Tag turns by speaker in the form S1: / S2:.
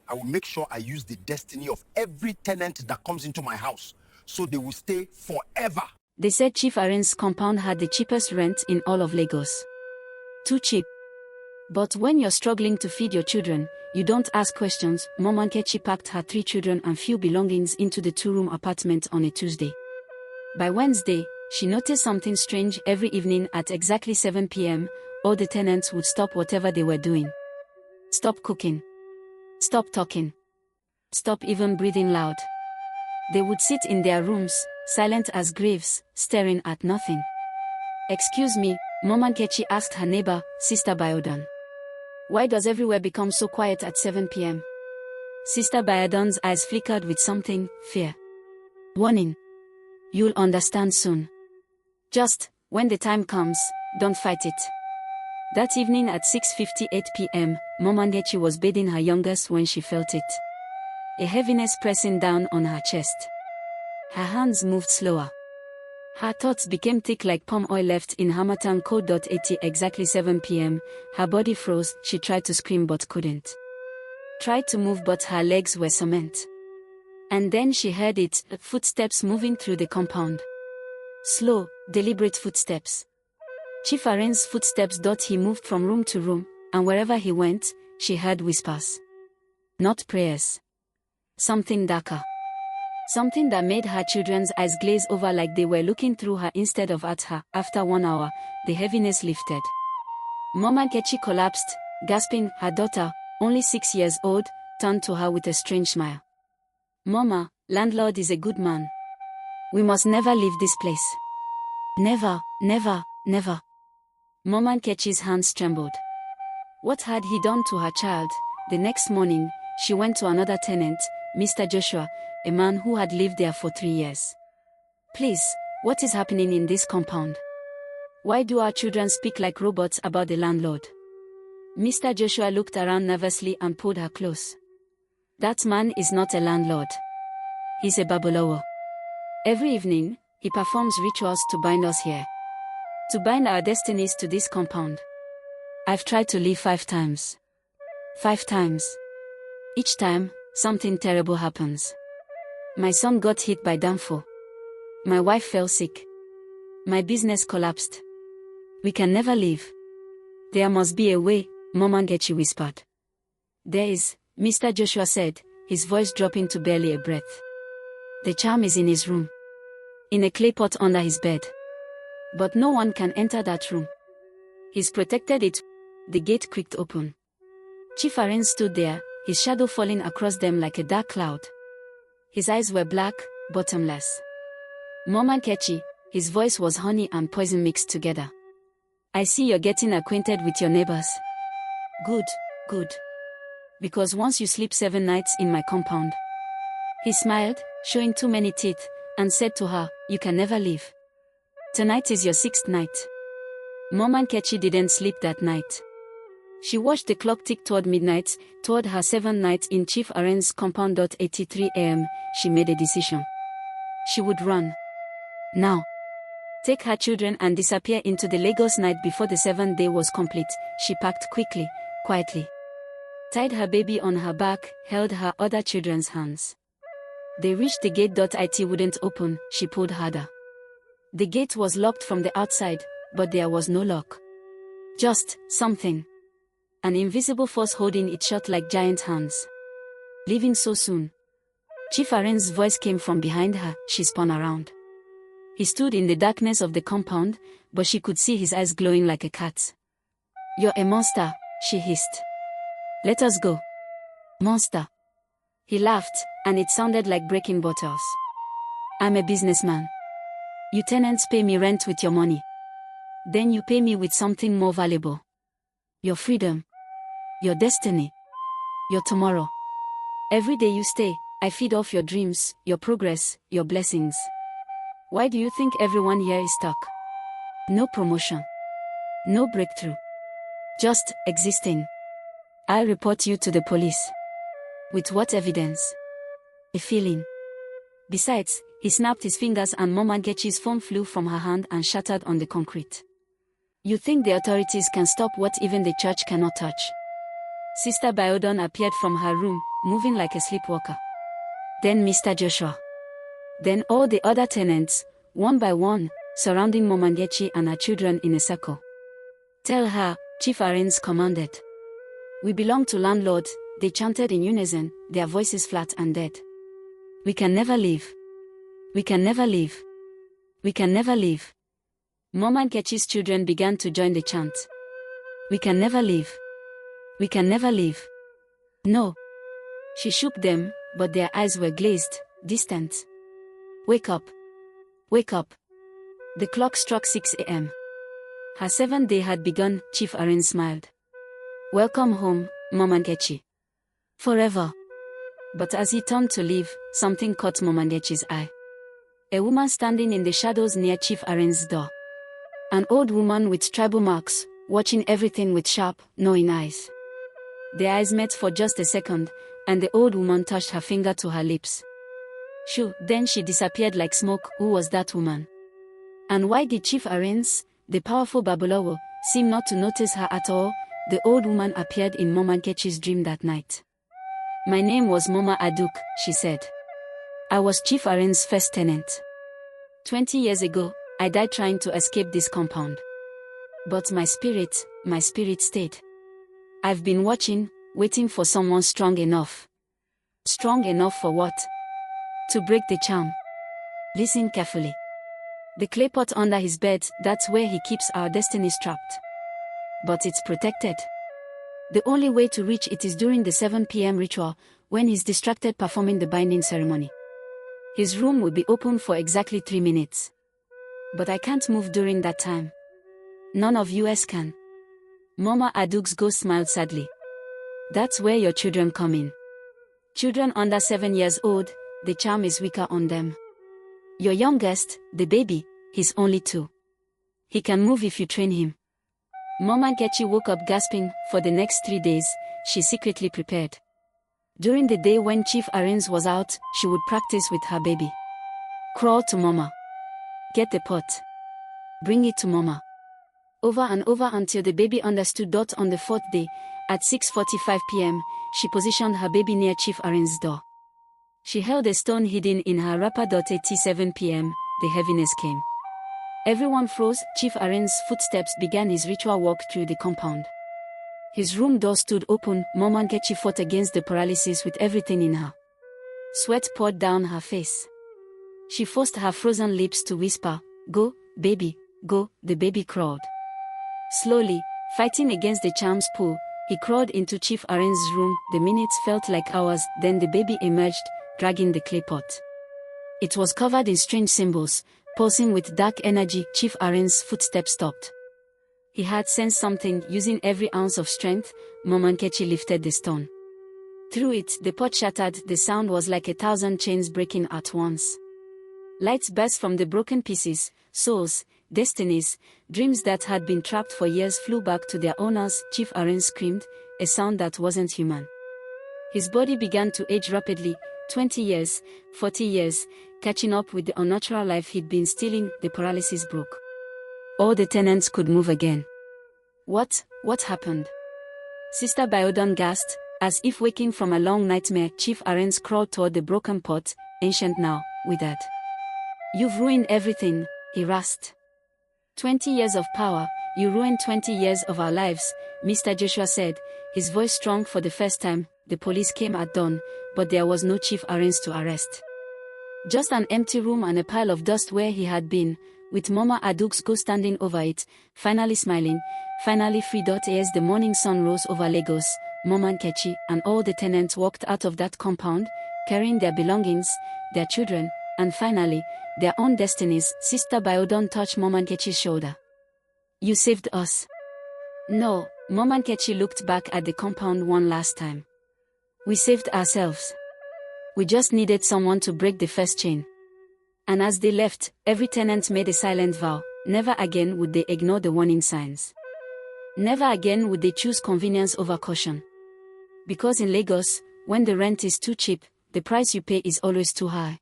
S1: I will make sure I use the destiny of every tenant that comes into my house, so they will stay forever.
S2: They said Chief Arinze's compound had the cheapest rent in all of Lagos. Too cheap. But when you're struggling to feed your children, you don't ask questions. Mama Nkechi packed her 3 children and few belongings into the 2-room apartment on a Tuesday. By Wednesday, she noticed something strange. Every evening at exactly 7 p.m., all the tenants would stop whatever they were doing. Stop cooking. Stop talking. Stop even breathing loud. They would sit in their rooms, silent as graves, staring at nothing. "Excuse me," Mama Nkechi asked her neighbor, Sister Bayodun. "Why does everywhere become so quiet at 7 p.m.? Sister Bayodun's eyes flickered with something, fear. "Warning. You'll understand soon. Just, when the time comes, don't fight it." That evening at 6:58 p.m., Mama Nkechi was bathing her youngest when she felt it. A heaviness pressing down on her chest. Her hands moved slower. Her thoughts became thick like palm oil left in Hamatan Code. 80 exactly 7 p.m., her body froze. She tried to scream but couldn't. Tried to move but her legs were cement. And then she heard it, footsteps moving through the compound. Slow, deliberate footsteps. Chief Arinze's footsteps. He moved from room to room, and wherever he went, she heard whispers. Not prayers. Something darker. Something that made her children's eyes glaze over like they were looking through her instead of at her. After 1 hour, the heaviness lifted. Mama Nkechi collapsed, gasping. Her daughter, only 6 years old, turned to her with a strange smile. "Mama, landlord is a good man. We must never leave this place. Never, never, never." Mama Nkechi's hands trembled. What had he done to her child? The next morning, she went to another tenant, Mr. Joshua, a man who had lived there for 3 years. "Please, what is happening in this compound? Why do our children speak like robots about the landlord?" Mr. Joshua looked around nervously and pulled her close. "That man is not a landlord. He's a babalawo. Every evening, he performs rituals to bind us here. To bind our destinies to this compound. I've tried to leave 5 times. 5 times. Each time, something terrible happens. My son got hit by downfall. My wife fell sick. My business collapsed. We can never leave. There must be a way," Mama Nkechi whispered. "There is," Mr. Joshua said, his voice dropping to barely a breath. "The charm is in his room. In a clay pot under his bed. But no one can enter that room. He's protected it." The gate creaked open. Chief Arinze stood there, his shadow falling across them like a dark cloud. His eyes were black, bottomless. "Mama Nkechi," his voice was honey and poison mixed together. "I see you're getting acquainted with your neighbors. Good, good. Because once you sleep 7 nights in my compound." He smiled, showing too many teeth, and said to her, "You can never leave. Tonight is your 6th night." Mama Nkechi didn't sleep that night. She watched the clock tick toward midnight, toward her 7th night in Chief Arinze's compound. 83 a.m., she made a decision. She would run. Now. Take her children and disappear into the Lagos night before the 7th day was complete. She packed quickly, quietly. Tied her baby on her back, held her other children's hands. They reached the gate. It wouldn't open. She pulled harder. The gate was locked from the outside, but there was no lock. Just something. An invisible force holding it shut like giant hands. "Leaving so soon?" Chief Arinze's voice came from behind her. She spun around. He stood in the darkness of the compound, but she could see his eyes glowing like a cat's. "You're a monster," she hissed. "Let us go." "Monster." He laughed, and it sounded like breaking bottles. "I'm a businessman. You tenants pay me rent with your money. Then you pay me with something more valuable. Your freedom. Your destiny. Your tomorrow. Every day you stay, I feed off your dreams, your progress, your blessings. Why do you think everyone here is stuck? No promotion. No breakthrough. Just existing. I'll report you to the police." "With what evidence?" "A feeling." Besides, he snapped his fingers and Mama Nkechi's phone flew from her hand and shattered on the concrete. "You think the authorities can stop what even the church cannot touch?" Sister Bayodun appeared from her room, moving like a sleepwalker. Then Mr. Joshua. Then all the other tenants, one by one, surrounding Mama Nkechi and her children in a circle. "Tell her," Chief Arinze commanded. "We belong to Landlord," they chanted in unison, their voices flat and dead. "We can never leave. We can never leave. We can never leave." Mama Nkechi's children began to join the chant. "We can never leave. We can never leave." "No." She shook them, but their eyes were glazed, distant. "Wake up. Wake up." The clock struck 6 a.m. Her 7th day had begun, Chief Arinze smiled. "Welcome home, Mama Nkechi. Forever." But as he turned to leave, something caught Mama Nkechi's eye. A woman standing in the shadows near Chief Arinze's door. An old woman with tribal marks, watching everything with sharp, knowing eyes. Their eyes met for just a second, and the old woman touched her finger to her lips. Shoo, then she disappeared like smoke. Who was that woman? And why did Chief Arinze, the powerful babalawo, seem not to notice her at all? The old woman appeared in Mama Nkechi's dream that night. "My name was Mama Aduk," she said. "I was Chief Arinze's first tenant. 20 years ago, I died trying to escape this compound. But my spirit stayed. I've been watching, waiting for someone strong enough. Strong enough for what? To break the charm. Listen carefully. The clay pot under his bed, that's where he keeps our destinies trapped. But it's protected. The only way to reach it is during the 7 p.m. ritual, when he's distracted performing the binding ceremony. His room will be open for exactly 3 minutes. But I can't move during that time. None of you else can." Mama Aduk's ghost smiled sadly. "That's where your children come in. Children under 7 years old, the charm is weaker on them. Your youngest, the baby, he's only 2. He can move if you train him." Mama Nkechi woke up gasping. For the next 3 days, she secretly prepared. During the day when Chief Arinze was out, she would practice with her baby. Crawl to Mama. Get the pot. Bring it to Mama. Over and over until the baby understood. On the 4th day, at 6:45 p.m., she positioned her baby near Chief Arinze's door. She held a stone hidden in her wrapper. At 7 p.m., the heaviness came. Everyone froze. Chief Arinze's footsteps began his ritual walk through the compound. His room door stood open. Mama Nkechi fought against the paralysis with everything in her. Sweat poured down her face. She forced her frozen lips to whisper, "Go, baby, go." The baby crawled. Slowly, fighting against the charm's pull, he crawled into Chief Arinze's room. The minutes felt like hours. Then the baby emerged, dragging the clay pot. It was covered in strange symbols, pulsing with dark energy. Chief Arinze's footsteps stopped. He had sensed something. Using every ounce of strength, Mama Nkechi lifted the stone. Through it, the pot shattered. The sound was like 1,000 chains breaking at once. Lights burst from the broken pieces. Souls, destinies, dreams that had been trapped for years flew back to their owners. Chief Arinze screamed, a sound that wasn't human. His body began to age rapidly. 20 years, 40 years, catching up with the unnatural life he'd been stealing. The paralysis broke. All the tenants could move again. What happened? Sister Biodun gasped, as if waking from a long nightmare. Chief Arinze crawled toward the broken pot, ancient now, withered. "You've ruined everything," he rasped. 20 years of power, you ruined 20 years of our lives, Mr. Joshua said, his voice strong for the first time. The police came at dawn, but there was no Chief Arinze to arrest. Just an empty room and a pile of dust where he had been, with Mama Aduk's ghost standing over it, finally smiling, finally free. As the morning sun rose over Lagos, Mama Nkechi and all the tenants walked out of that compound, carrying their belongings, their children, and finally, their own destinies. Sister Biodun touched Mama Nkechi's shoulder. "You saved us." "No," Mama Nkechi looked back at the compound one last time. "We saved ourselves. We just needed someone to break the first chain." And as they left, every tenant made a silent vow. Never again would they ignore the warning signs. Never again would they choose convenience over caution. Because in Lagos, when the rent is too cheap, the price you pay is always too high.